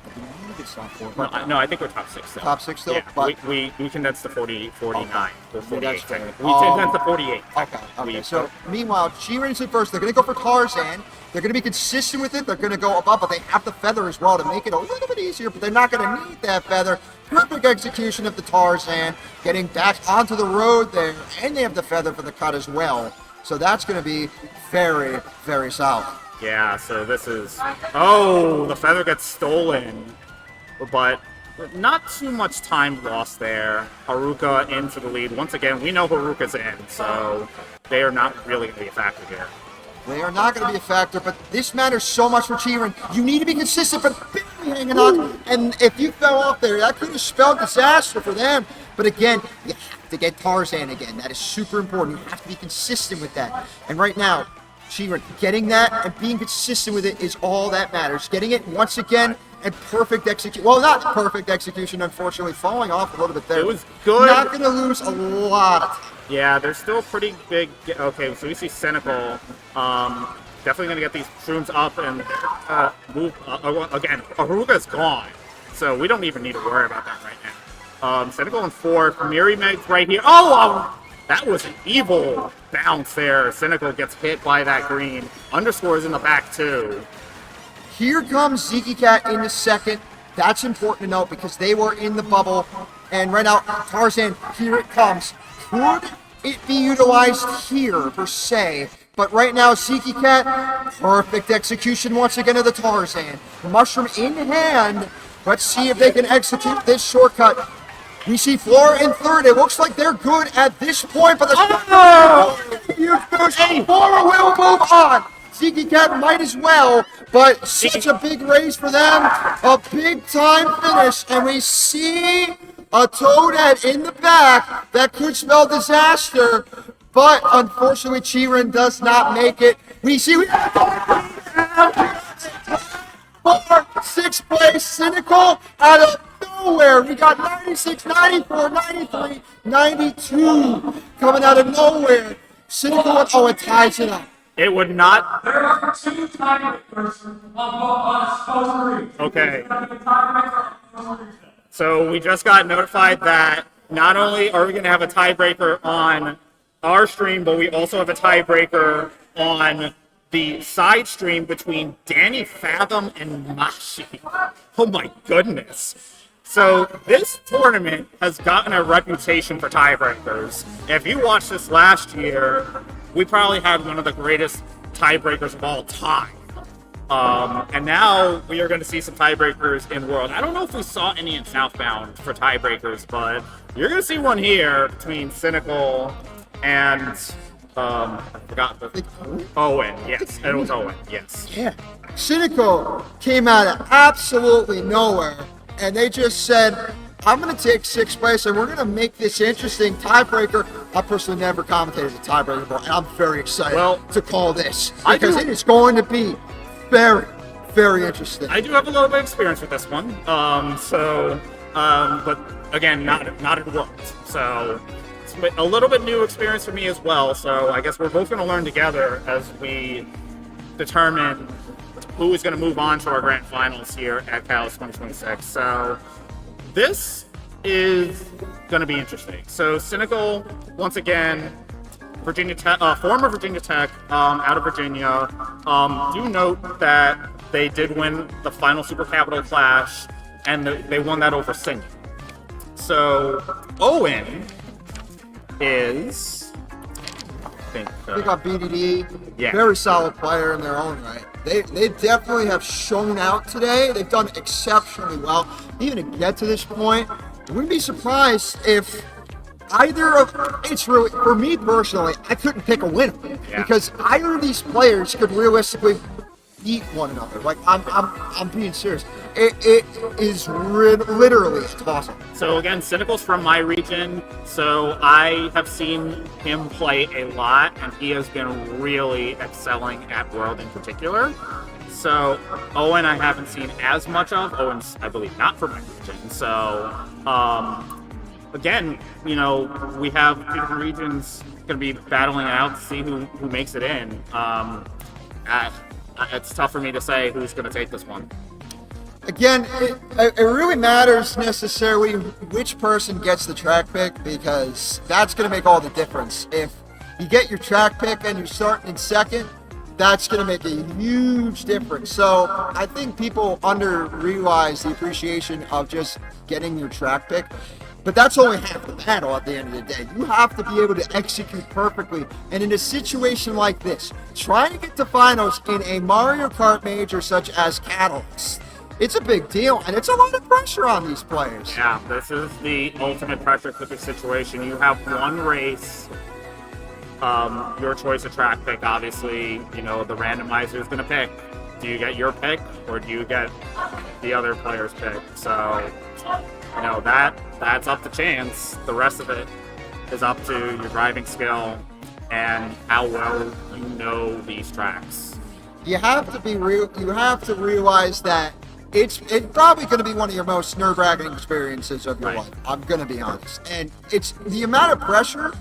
it's top 4. But No, I think we're top 6 still. Top 6 still? Yeah, but we condensed to 49 or 48. that's fair. We condensed to 48. Okay. So meanwhile, Chrin's in first. They're going to go for Tarzan. They're going to be consistent with it. They're going to go above, but they have the feather as well to make it a little bit easier, but they're not going to need that feather. Perfect execution of the Tarzan, getting back onto the road there, and they have the feather for the cut as well. So that's going to be very, very solid. Yeah, so this is... Oh, the feather gets stolen. But not too much time lost there. Haruka into the lead. Once again, we know Haruka's in, so they are not really going to be a factor here. They are not going to be a factor, but this matters so much for Chrin. You need to be consistent, but barely hanging on. And if you fell off there, that could have spelled disaster for them. But again, you have to get Tarzan again. That is super important. You have to be consistent with that. And right now, Chrin, getting that and being consistent with it is all that matters. Getting it once again and perfect execution. Well, not perfect execution, unfortunately. Falling off a little bit there. It was good. Not going to lose a lot of time. Yeah, there's still pretty big... Okay, so we see Cynical. Definitely going to get these shrooms up and move... again, Haruka's gone, so we don't even need to worry about that right now. Cynical in 4th. Mirymeg right here. Oh! That was an evil bounce there. Cynical gets hit by that green. Underscores in the back, too. Here comes Zekiecat in the second. That's important to note because they were in the bubble. And right now, Tarzan, here it comes. Could it be utilized here, per se? But right now, Zekiecat, perfect execution once again of the Tarzan. Mushroom in hand. Let's see if they can execute this shortcut. We see Flora in 3rd. It looks like they're good at this point, but huge boost. Flora will move on. Zekiecat might as well, but such a big race for them. A big-time finish, and we see a Toadhead in the back that could spell disaster, but unfortunately, Chrin does not make it. We see 6th place, Cynical out of nowhere. We got 96, 94, 93, 92 coming out of nowhere. Cynical, oh, it ties it up. It would not... There are 2 tiebreakers on both. Okay. So we just got notified that not only are we going to have a tiebreaker on our stream, but we also have a tiebreaker on the side stream between Danny Fathom and Mashi. Oh my goodness. So this tournament has gotten a reputation for tiebreakers. If you watched this last year, we probably had one of the greatest tiebreakers of all time. And now we are going to see some tiebreakers in World. I don't know if we saw any in Southbound for tiebreakers, but you're going to see one here between Cynical and I forgot the Owen. Yes, it was Owen. Yes. Yeah. Cynical came out of absolutely nowhere, and they just said, I'm going to take 6th place, and we're going to make this interesting tiebreaker. I personally never commentated a tiebreaker before, and I'm very excited to call this because it is going to be very, very interesting. I do have a little bit of experience with this one, but again, not at Worlds, so it's a little bit new experience for me as well. So I guess we're both going to learn together as we determine who is going to move on to our grand finals here at Cali 2026. So this is going to be interesting. So Cynical, once again, Virginia Tech, former Virginia Tech, out of Virginia. Do note that they did win the final Super Capital Clash, and they won that over Senior. So Owen is, I think got BDD. Yeah. Very solid player in their own right. They definitely have shown out today. They've done exceptionally well. Even to get to this point, I wouldn't be surprised if either of, it's really, for me personally, I couldn't pick a winner. Yeah. Because either of these players could realistically beat one another. Like, I'm being serious. It is literally a toss-up. So again, Cynical's from my region, so I have seen him play a lot, and he has been really excelling at World in particular. So Owen I haven't seen as much of. Owen's, I believe, not from my region. So again, you know, we have two different regions going to be battling it out to see who makes it in. It's tough for me to say who's going to take this one. Again, it really matters necessarily which person gets the track pick, because that's going to make all the difference. If you get your track pick and you're starting in second, that's going to make a huge difference. So I think people realize the appreciation of just getting your track pick. But that's only half the battle at the end of the day. You have to be able to execute perfectly. And in a situation like this, trying to get to finals in a Mario Kart major such as Catalyst, it's a big deal, and it's a lot of pressure on these players. Yeah, this is the ultimate pressure cooker situation. You have one race, your choice of track pick, obviously, you know, the randomizer is going to pick. Do you get your pick, or do you get the other player's pick? So, you know, that's up to chance. The rest of it is up to your driving skill and how well you know these tracks. You have to be real. You have to realize that it's probably going to be one of your most nerve-wracking experiences of your life. I'm going to be honest, and it's the amount of pressure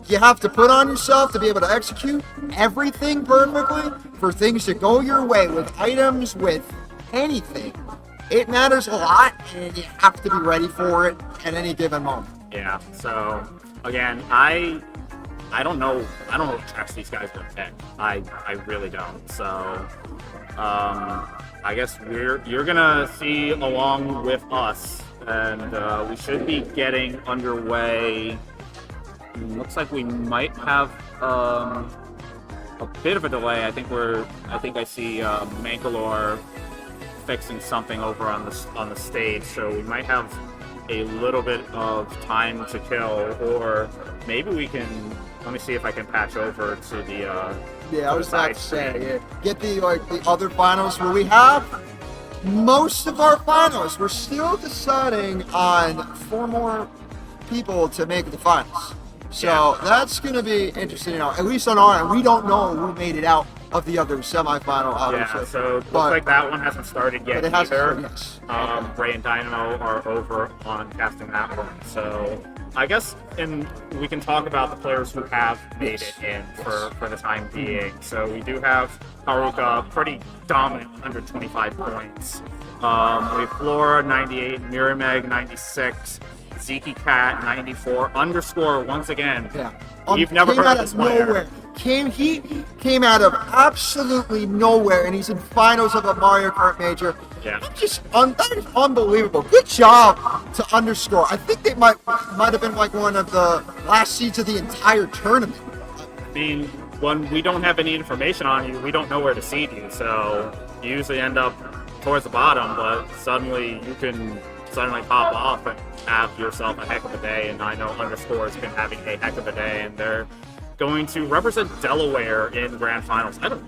you have to put on yourself to be able to execute everything perfectly, for things to go your way with items, with anything. It matters a lot, and you have to be ready for it at any given moment. Yeah. So again, I don't know what tracks these guys are gonna pick. I really don't. So I guess you're gonna see along with us, and we should be getting underway. Looks like we might have a bit of a delay. I think I see Mangalore fixing something over on the stage, so we might have a little bit of time to kill, or maybe we can. Let me see if I can patch over to the. Yeah, I was about to say, get the other finals where we have most of our finals. We're still deciding on 4 more people to make the finals. So that's going to be interesting. You know, at least on our end, we don't know who made it out of the other semifinal. Obviously. Yeah, so it looks like that one hasn't started yet either. Yes. Ray and Dynamo are over on casting that one. So I guess we can talk about the players who have made it in for the time being. So we do have Haruka, pretty dominant, 125 points. We have Flora, 98, Mirymeg, 96, Zekiecat, 94, underscore once again. Yeah. You've never heard of this player. Nowhere. He came out of absolutely nowhere, and he's in finals of a Mario Kart major. Yeah. That is unbelievable. Good job to underscore. I think they might have been like one of the last seeds of the entire tournament. I mean, when we don't have any information on you, we don't know where to seed you, so you usually end up towards the bottom, but suddenly you can pop off and have yourself a heck of a day, and I know underscore has been having a heck of a day, and they're going to represent Delaware in grand finals. I don't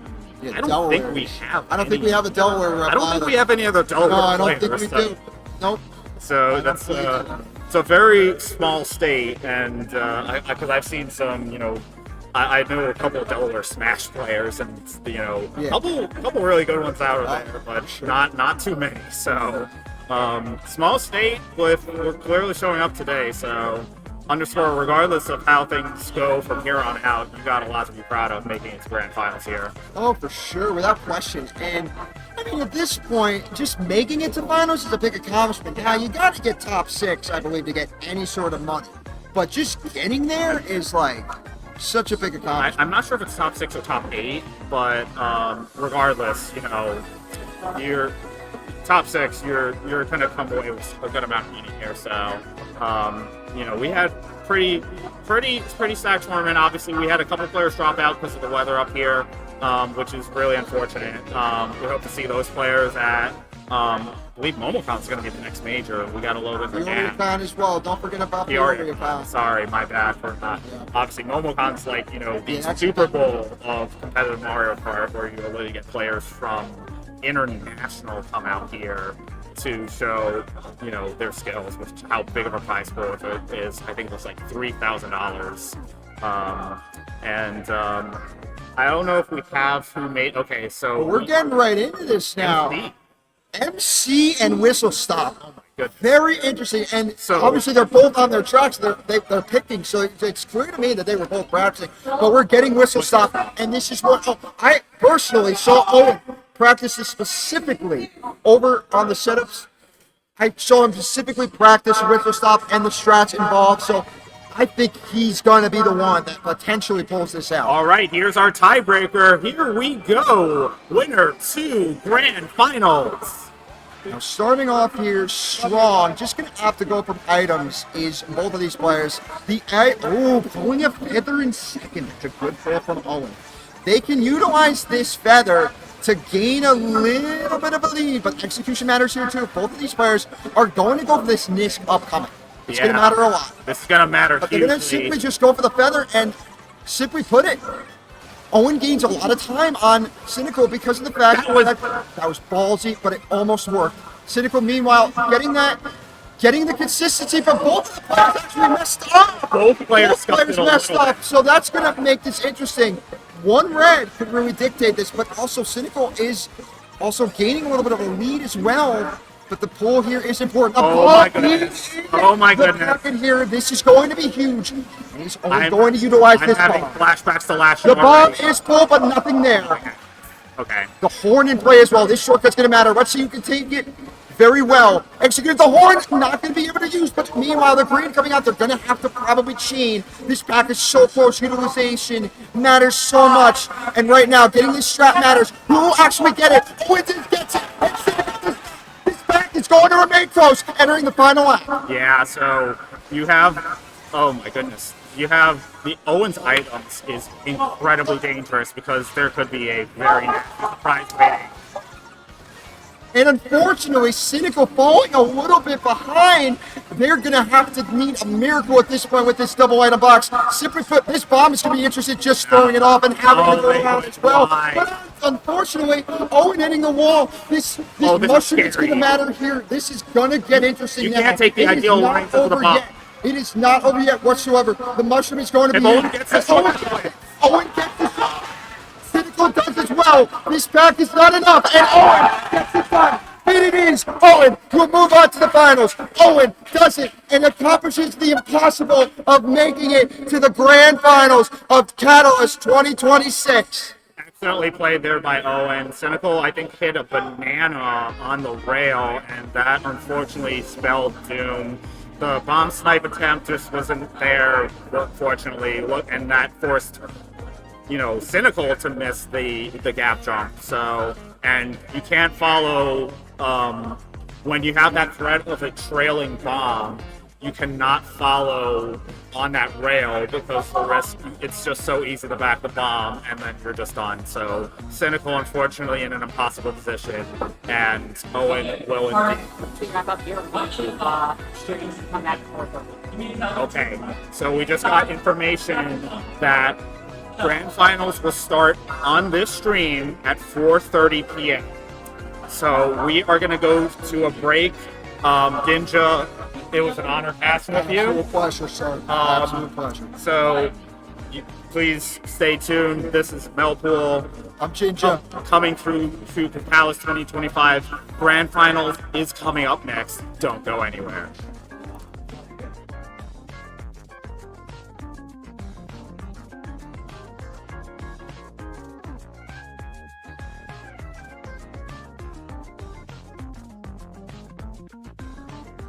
think we have a Delaware rep. I don't think we have any other Delaware No, I don't players, think we do. Nope. So that's it's a very small state, and because I've seen some, you know, I know a couple of Delaware Smash players, and you know, a couple really good ones out of there, but not too many. So small state, but we're clearly showing up today. So underscore, regardless of how things go from here on out, you got a lot to be proud of making it to grand finals here. Oh, for sure, without question. And I mean, at this point, just making it to finals is a big accomplishment. Now, you got to get top 6, I believe, to get any sort of money. But just getting there is like such a big accomplishment. I'm not sure if it's top 6 or top 8, but regardless, you know, you're top 6. You're gonna come away with a good amount of meaning here. So, you know, we had pretty stacked tournament. Obviously, we had a couple players drop out because of the weather up here, which is really unfortunate. We hope to see those players at. I believe MomoCon's going to be the next major. We got a little bit of Con as well. Don't forget about the Con. Sorry, my bad for not. Obviously, MomoCon's like, you know, the Super Bowl of competitive Mario Kart, where you literally get players from international come out here to show, you know, their skills, which how big of a prize pool it is. I think it was like $3,000. I don't know if we have who made. Okay, so we're getting right into this now. MC and Whistle Stop. Oh my goodness. Very interesting, and so, obviously they're both on their tracks. They're picking, so it's clear to me that they were both practicing. But we're getting Whistle Stop, and this is what I personally saw Owen practice this specifically over on the setups. I saw him specifically practice Whistle Stop and the strats involved. So I think he's going to be the one that potentially pulls this out. All right, here's our tiebreaker. Here we go. Winner to grand finals. Now, starting off here strong, just going to have to go from items is both of these players. Pulling a feather in second. It's a good pull from Owen. They can utilize this feather to gain a little bit of a lead, but execution matters here too. Both of these players are going to go for this Nisk upcoming. It's going to matter a lot. This is going to matter But they're going to simply just go for the feather and simply put it. Owen gains a lot of time on Cynical because of the fact that was ballsy, but it almost worked. Cynical, meanwhile, getting the consistency, but both of the players actually messed up. Both players messed up, so that's going to make this interesting. One red could really dictate this, but also Cynical is also gaining a little bit of a lead as well. But the pull here is important. Oh my goodness. Oh my goodness. Here, this is going to be huge. And he's only going to utilize this bomb. I'm having flashbacks to last year. The bomb already. is pulled, but nothing there. Okay. The horn in play as well. This shortcut's going to matter. Let's see who can take it very well. Execute the horn, not going to be able to use, but meanwhile, the green coming out, they're going to have to probably chain. This pack is so close. Utilization matters so much. And right now, getting this strat matters. Who will actually get it? Quinton gets it. It's going to remain close, entering the final lap. Yeah, so you have, oh my goodness, you have the Owens items is incredibly dangerous because there could be a very surprise waiting. And unfortunately, Cynical falling a little bit behind. They're going to have to need a miracle at this point with this double item box. Simply put, this bomb is going to be interested just throwing it off and having to go around as well. But unfortunately, Owen hitting the wall. This mushroom is going to matter here. This is going to get interesting now. You can't take the ideal lines of the bomb. It is not over yet whatsoever. The mushroom is going to be... Owen gets this Owen gets this shot. Cynical does as well. This pack is not enough, and Owen gets it done. And it is. Owen will move on to the finals. Owen does it and accomplishes the impossible of making it to the grand finals of Catalyst 2026. Excellently played there by Owen. Cynical, I think, hit a banana on the rail, and that unfortunately spelled doom. The bomb snipe attempt just wasn't there, fortunately, and that forced, you know, Cynical to miss the gap jump. So, and you can't follow when you have that threat of a trailing bomb. You cannot follow on that rail because the risk, it's just so easy to back the bomb and then you're just done. So Cynical, unfortunately, in an impossible position, and Owen will indeed. Okay, so we just got information that Grand Finals will start on this stream at 4:30 p.m. So we are going to go to a break. Ginja, it was an honor passing with you. Absolute pleasure, sir. Absolute pleasure. So please stay tuned. This is Melpool. I'm Ginja. Coming through to Palace 2025. Grand Finals is coming up next. Don't go anywhere.